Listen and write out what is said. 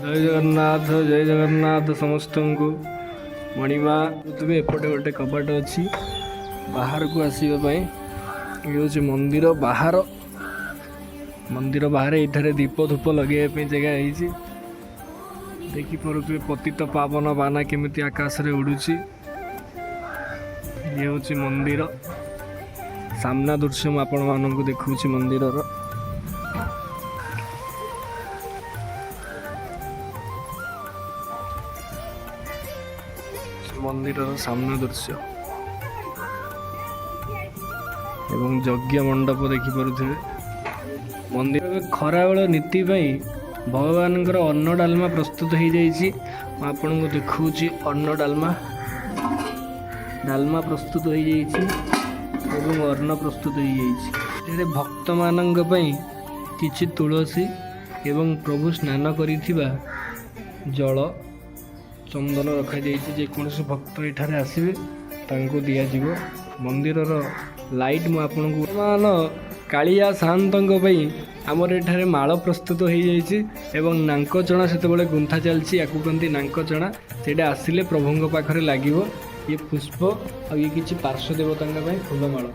जय जगन्नाथ समस्त को मणिमा तुबे एपटे गोटे कबाट अच्छी बाहर को आसवाई ये हूँ मंदिर बाहर ये दीप धूप लगे जगह है देखिपे पतित पावन बाना केमी आकाश रे उड़ुची ये हूँ मंदिर सामना दृश्य मुझे आपण मानक देखा मंदिर मंदिर सामना दृश्य एवं यज्ञ मंडप देखिपे मंदिर खरा बेल नीति भगवान अन्न डालमा प्रस्तुत हो जाइए आपन को देखा अन्न डालमा प्रस्तुत हो जाइए अन्न प्रस्तुत हो जाइए भक्त मान किछि तुलसी एवं प्रभु स्नान करिथिबा जल चंदन रखा जेकोसी भक्त ये आसवे तांको दिया जीवो मंदिर लाइट मु आपन को कालिया शांत आमर एठारे माल प्रस्तुत हो जाइए नाक चना से गुंथा चलती या कहते नाक चना से आसिले प्रभु पाखरे लगे ये पुष्प आ ये किसी पार्श्व देवता फूलमाल।